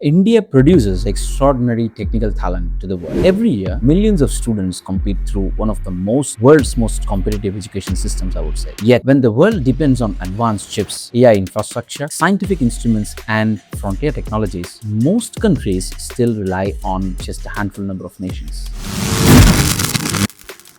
India produces extraordinary technical talent to the world. Every year, millions of students compete through one of the world's most competitive education systems, I would say. Yet, when the world depends on advanced chips, AI infrastructure, scientific instruments, and frontier technologies, most countries still rely on just a handful number of nations.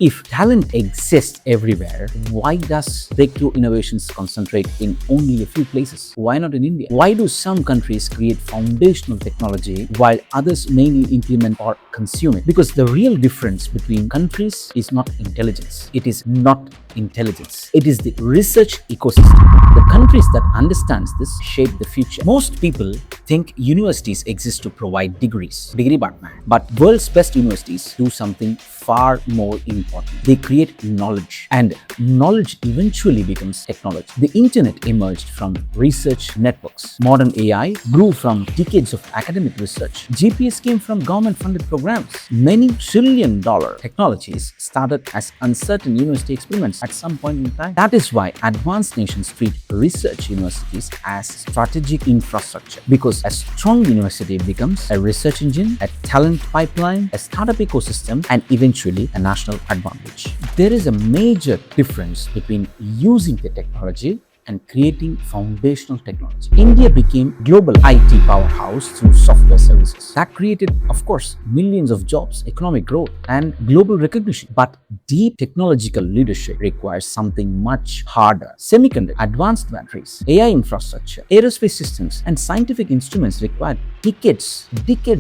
If talent exists everywhere, why does breakthrough innovations concentrate in only a few places? Why not in India? Why do some countries create foundational technology while others mainly implement or consume it? Because the real difference between countries is not intelligence. It is not intelligence. It is the research ecosystem. The countries that understands this shape the future. Most people think universities exist to provide degrees, degree batna. But world's best universities do something far more important. They create knowledge, and knowledge eventually becomes technology. The internet emerged from research networks. Modern AI grew from decades of academic research. GPS came from government-funded programs. Many trillion-dollar technologies started as uncertain university experiments at some point in time. That is why advanced nations treat research universities as strategic infrastructure, because a strong university becomes a research engine, a talent pipeline, a startup ecosystem, and eventually a national advantage. There is a major difference between using the technology and creating foundational technology. India became global IT powerhouse through software services. That created, of course, millions of jobs, economic growth, and global recognition. But deep technological leadership requires something much harder. Semiconductors, advanced batteries, AI infrastructure, aerospace systems, and scientific instruments require decades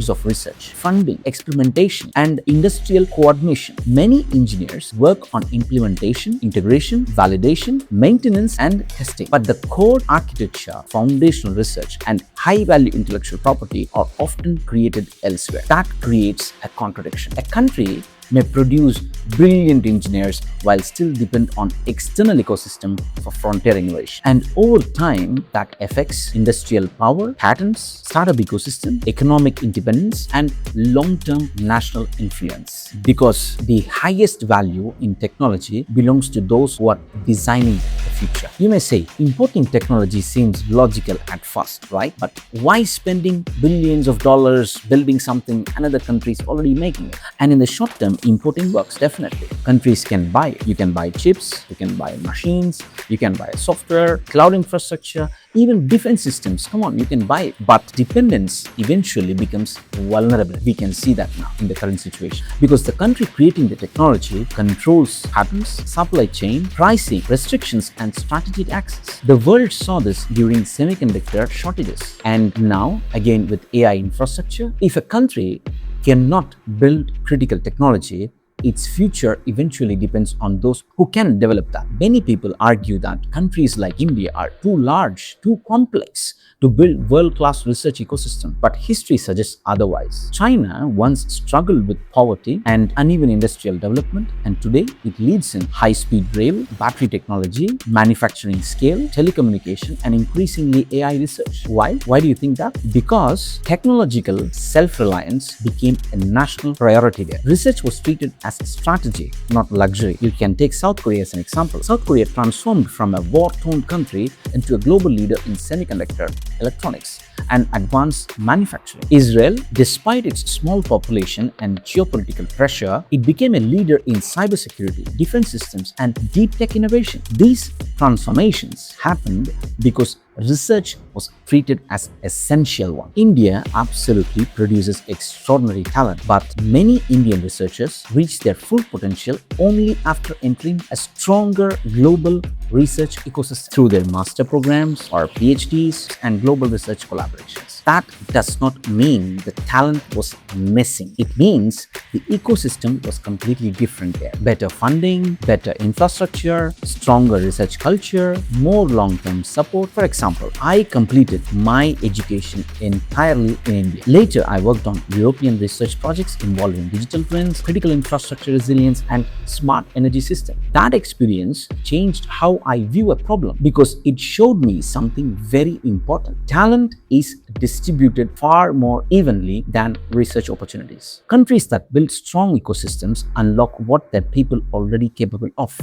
of research, funding, experimentation, and industrial coordination. Many engineers work on implementation, integration, validation, maintenance, and testing. But the core architecture, foundational research, and high-value intellectual property are often created elsewhere. That creates a contradiction. A country may produce brilliant engineers while still depend on external ecosystem for frontier innovation. And over time, that affects industrial power, patents, startup ecosystem, economic independence, and long-term national influence. Because the highest value in technology belongs to those who are designing the future. You may say, importing technology seems logical at first, right? But why spending billions of dollars building something another country is already making? And in the short term, importing works, definitely. Countries can buy. You can buy chips, you can buy machines, you can buy software, cloud infrastructure, even defense systems. Come on, you can buy it. But dependence eventually becomes vulnerable. We can see that now in the current situation. Because the country creating the technology controls patents, supply chain, pricing, restrictions, and strategic access. The world saw this during semiconductor shortages. And now, again with AI infrastructure, if a country cannot build critical technology, its future eventually depends on those who can develop that. Many people argue that countries like India are too large, too complex to build world-class research ecosystem, but history suggests otherwise. China once struggled with poverty and uneven industrial development, and today it leads in high-speed rail, battery technology, manufacturing scale, telecommunication, and increasingly AI research. Why? Why do you think that? Because technological self-reliance became a national priority there. Research was treated as a strategy, not luxury. You can take South Korea as an example. South Korea transformed from a war-torn country into a global leader in semiconductor, electronics, and advanced manufacturing. Israel, despite its small population and geopolitical pressure, it became a leader in cybersecurity, defense systems, and deep tech innovation. These transformations happened because research was treated as essential one. India absolutely produces extraordinary talent, but many Indian researchers reach their full potential only after entering a stronger global research ecosystem through their master programs or PhDs and global research collaborations. That does not mean the talent was missing. It means the ecosystem was completely different there. Better funding, better infrastructure, stronger research culture, more long-term support. For example, I completed my education entirely in India. Later, I worked on European research projects involving digital twins, critical infrastructure resilience, and smart energy system. That experience changed how I view a problem because it showed me something very important. Talent is distributed far more evenly than research opportunities. Countries that build strong ecosystems unlock what their people already capable of.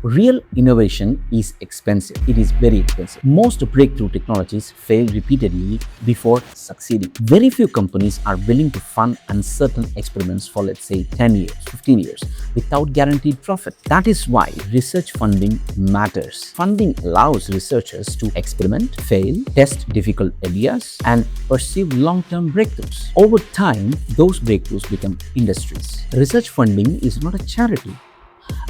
Real innovation is expensive. It is very expensive. Most breakthrough technologies fail repeatedly before succeeding. Very few companies are willing to fund uncertain experiments for, let's say, 10 years, 15 years without guaranteed profit. That is why research funding matters. Funding allows researchers to experiment, fail, test difficult ideas, and pursue long-term breakthroughs. Over time, those breakthroughs become industries. Research funding is not a charity.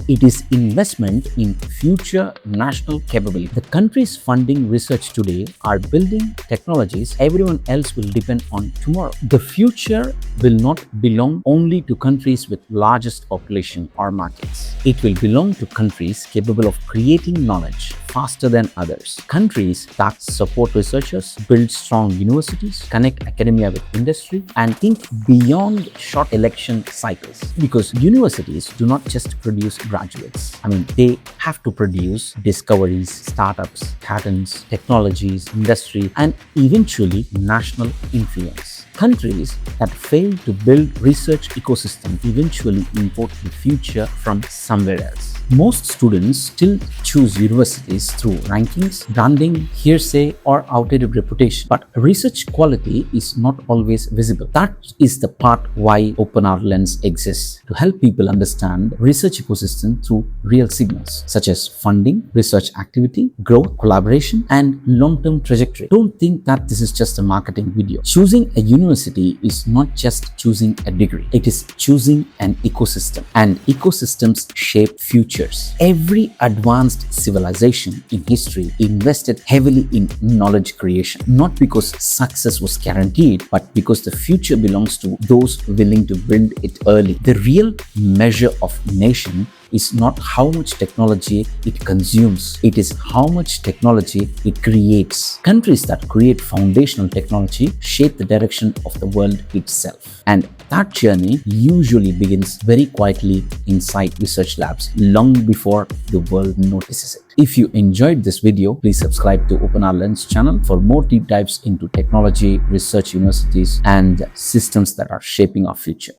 It is investment in future national capability. The countries funding research today are building technologies everyone else will depend on tomorrow. The future will not belong only to countries with largest population or markets. It will belong to countries capable of creating knowledge faster than others. Countries that support researchers, build strong universities, connect academia with industry, and think beyond short election cycles. Because universities do not just produce graduates. They have to produce discoveries, startups, patents, technologies, industry, and eventually national influence. Countries that fail to build research ecosystem eventually import the future from somewhere else. Most students still choose universities through rankings, branding, hearsay, or outdated reputation. But research quality is not always visible. That is the part why OpenRLens exists, to help people understand research ecosystem through real signals, such as funding, research activity, growth, collaboration, and long-term trajectory. Don't think that this is just a marketing video. Choosing a university is not just choosing a degree. It is choosing an ecosystem. And ecosystems shape futures. Every advanced civilization in history invested heavily in knowledge creation, not because success was guaranteed, but because the future belongs to those willing to build it early. The real measure of nation is not how much technology it consumes, it is how much technology it creates. Countries that create foundational technology shape the direction of the world itself. And that journey usually begins very quietly inside research labs, long before the world notices it. If you enjoyed this video, please subscribe to OpenRLens channel for more deep dives into technology, research universities, and systems that are shaping our future.